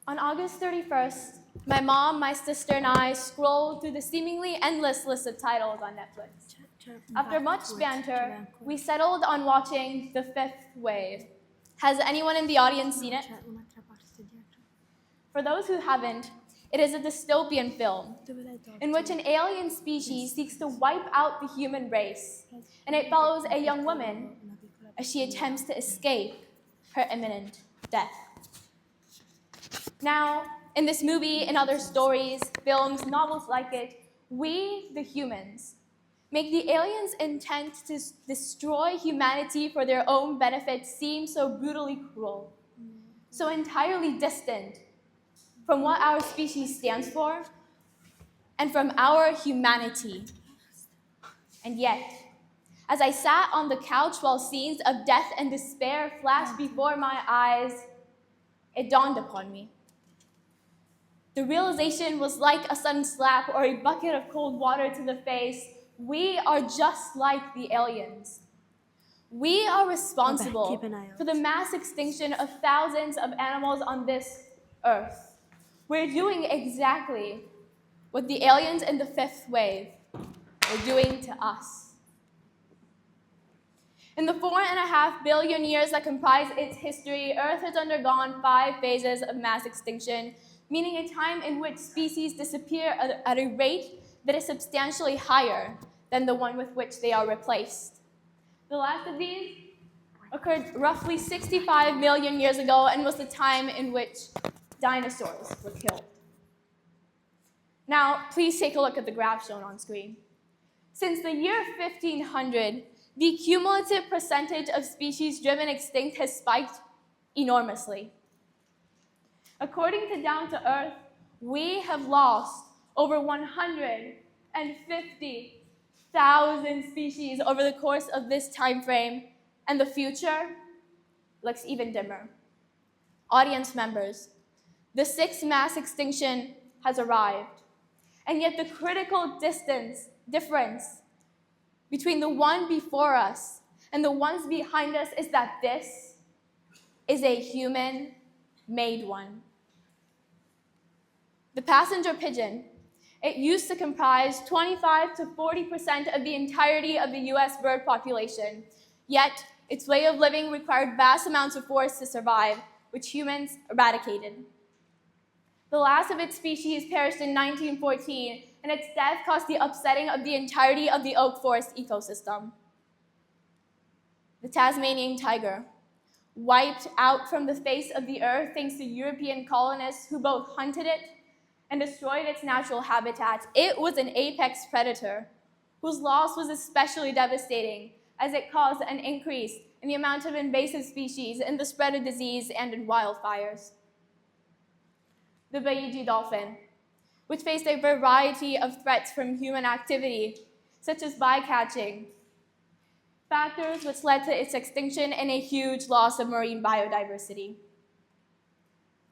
On August 31st, my mom, my sister, and I scrolled through the seemingly endless list of titles on Netflix. After much banter, we settled on watching The Fifth Wave. Has anyone in the audience seen it? For those who haven't, it is a dystopian film in which an alien species seeks to wipe out the human race, and it follows a young woman as she attempts to escape her imminent death. Now, in this movie and other stories, films, novels like it, we, the humans, make the aliens' intent to destroy humanity for their own benefit seem so brutally cruel, so entirely distant from what our species stands for and from our humanity. And yet, as I sat on the couch while scenes of death and despair flashed before my eyes, it dawned upon me. The realization was like a sudden slap or a bucket of cold water to the face. We are just like the aliens. We are responsible for the mass extinction of thousands of animals on this earth. We're doing exactly what the aliens in the fifth wave are doing to us. In the 4.5 billion years that comprise its history, Earth has undergone 5 phases of mass extinction, meaning a time in which species disappear at a rate that is substantially higher than the one with which they are replaced. The last of these occurred roughly 65 million years ago and was the time in which dinosaurs were killed. Now, please take a look at the graph shown on screen. Since the year 1500, the cumulative percentage of species driven extinct has spiked enormously. According to Down to Earth, we have lost over 150,000 species over the course of this time frame, and the future looks even dimmer. Audience members, the 6th mass extinction has arrived, and yet the critical difference between the one before us and the ones behind us is that this is a human-made one. The passenger pigeon, it used to comprise 25 to 40% of the entirety of the US bird population, yet its way of living required vast amounts of forest to survive, which humans eradicated. The last of its species perished in 1914, and its death caused the upsetting of the entirety of the oak forest ecosystem. The Tasmanian tiger, wiped out from the face of the earth thanks to European colonists who both hunted it and destroyed its natural habitats. It was an apex predator whose loss was especially devastating as it caused an increase in the amount of invasive species, in the spread of disease, and in wildfires. The Baiiji dolphin, which faced a variety of threats from human activity, such as bycatching, factors which led to its extinction and a huge loss of marine biodiversity.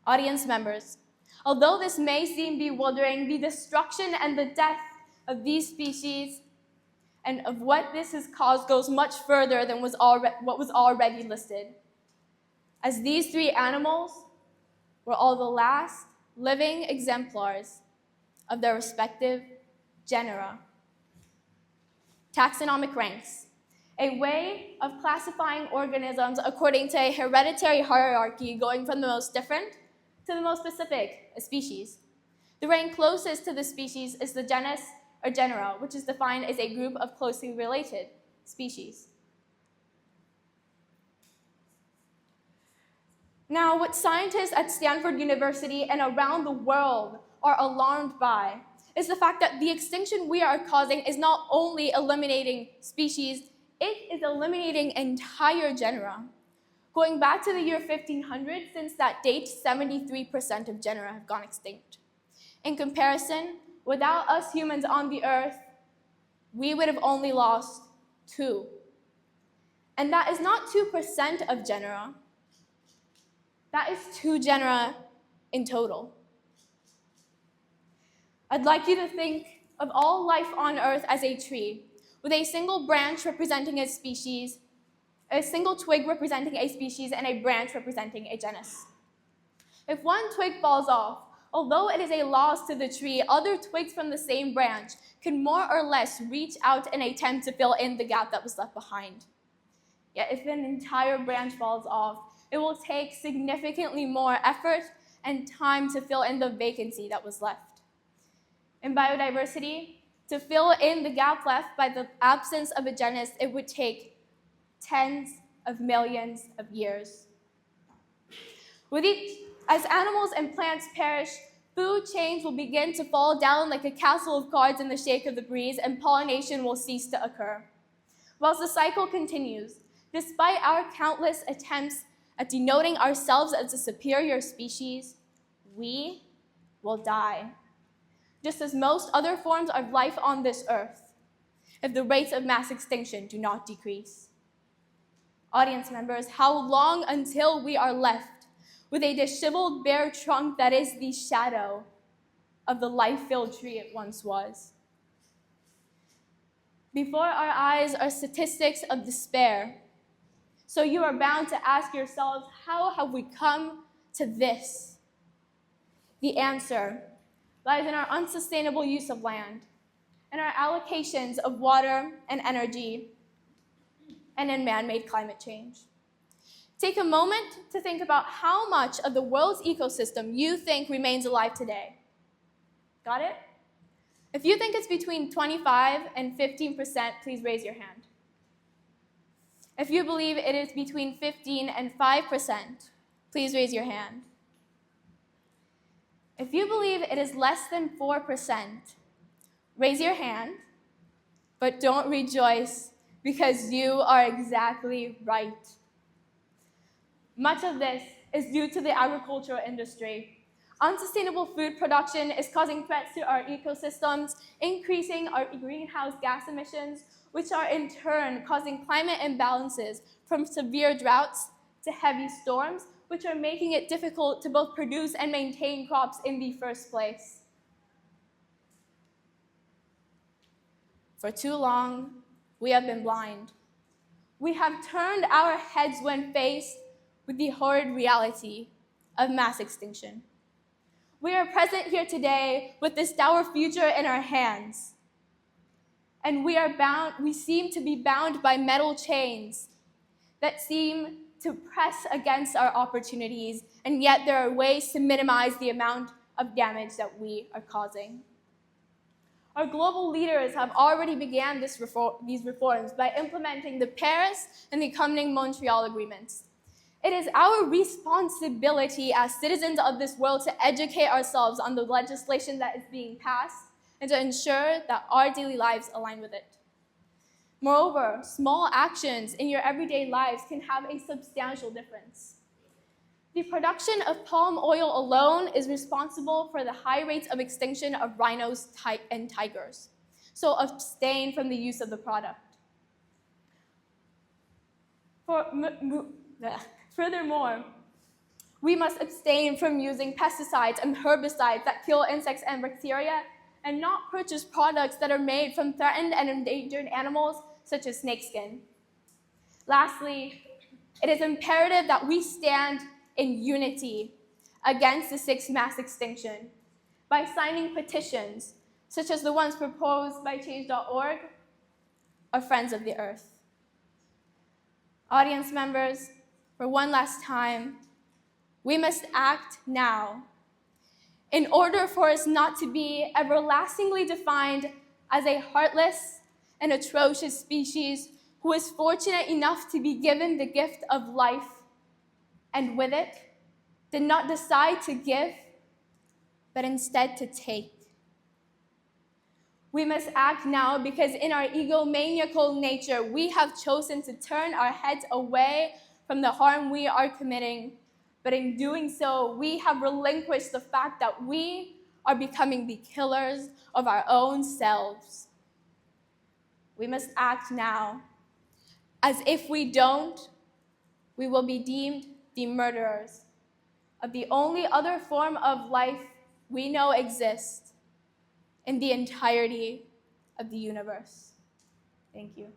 Audience members, although this may seem bewildering, the destruction and the death of these species and of what this has caused goes much further than what was already listed, as these 3 animals were all the last living exemplars of their respective genera. Taxonomic ranks, a way of classifying organisms according to a hereditary hierarchy going from the most different to the most specific, a species. The rank closest to the species is the genus or genera, which is defined as a group of closely related species. Now, what scientists at Stanford University and around the world are alarmed by is the fact that the extinction we are causing is not only eliminating species, it is eliminating entire genera. Going back to the year 1500, since that date, 73% of genera have gone extinct. In comparison, without us humans on the earth, we would have only lost 2. And that is not 2% of genera. That is 2 genera in total. I'd like you to think of all life on Earth as a tree, with a single branch representing a species, a single twig representing a species, and a branch representing a genus. If one twig falls off, although it is a loss to the tree, other twigs from the same branch can more or less reach out and attempt to fill in the gap that was left behind. Yet if an entire branch falls off, it will take significantly more effort and time to fill in the vacancy that was left. In biodiversity, to fill in the gap left by the absence of a genus, it would take tens of millions of years. As animals and plants perish, food chains will begin to fall down like a castle of cards in the shake of the breeze, and pollination will cease to occur. Whilst the cycle continues, despite our countless attempts at denoting ourselves as a superior species, we will die, just as most other forms of life on this earth, if the rates of mass extinction do not decrease. Audience members, how long until we are left with a disheveled bare trunk that is the shadow of the life-filled tree it once was? Before our eyes are statistics of despair, so you are bound to ask yourselves, how have we come to this? The answer lies in our unsustainable use of land, and our allocations of water and energy, and in man-made climate change. Take a moment to think about how much of the world's ecosystem you think remains alive today. Got it? If you think it's between 25 and 15%, please raise your hand. If you believe it is between 15 and 5%, please raise your hand. If you believe it is less than 4%, raise your hand, but don't rejoice because you are exactly right. Much of this is due to the agricultural industry. Unsustainable food production is causing threats to our ecosystems, increasing our greenhouse gas emissions, which are in turn causing climate imbalances from severe droughts to heavy storms, which are making it difficult to both produce and maintain crops in the first place. For too long, we have been blind. We have turned our heads when faced with the horrid reality of mass extinction. We are present here today with this dour future in our hands. And we seem to be bound by metal chains that seem to press against our opportunities, and yet there are ways to minimize the amount of damage that we are causing. Our global leaders have already began these reforms by implementing the Paris and the accompanying Montreal agreements. It is our responsibility as citizens of this world to educate ourselves on the legislation that is being passed and to ensure that our daily lives align with it. Moreover, small actions in your everyday lives can have a substantial difference. The production of palm oil alone is responsible for the high rates of extinction of rhinos and tigers, so abstain from the use of the product. Furthermore, we must abstain from using pesticides and herbicides that kill insects and bacteria, and not purchase products that are made from threatened and endangered animals, such as snakeskin. Lastly, it is imperative that we stand in unity against the sixth mass extinction by signing petitions, such as the ones proposed by Change.org or Friends of the Earth. Audience members, for one last time, we must act now in order for us not to be everlastingly defined as a heartless and atrocious species who is fortunate enough to be given the gift of life, and with it, did not decide to give, but instead to take. We must act now because in our egomaniacal nature, we have chosen to turn our heads away from the harm we are committing. But in doing so, we have relinquished the fact that we are becoming the killers of our own selves. We must act now, as if we don't, we will be deemed the murderers of the only other form of life we know exists in the entirety of the universe. Thank you.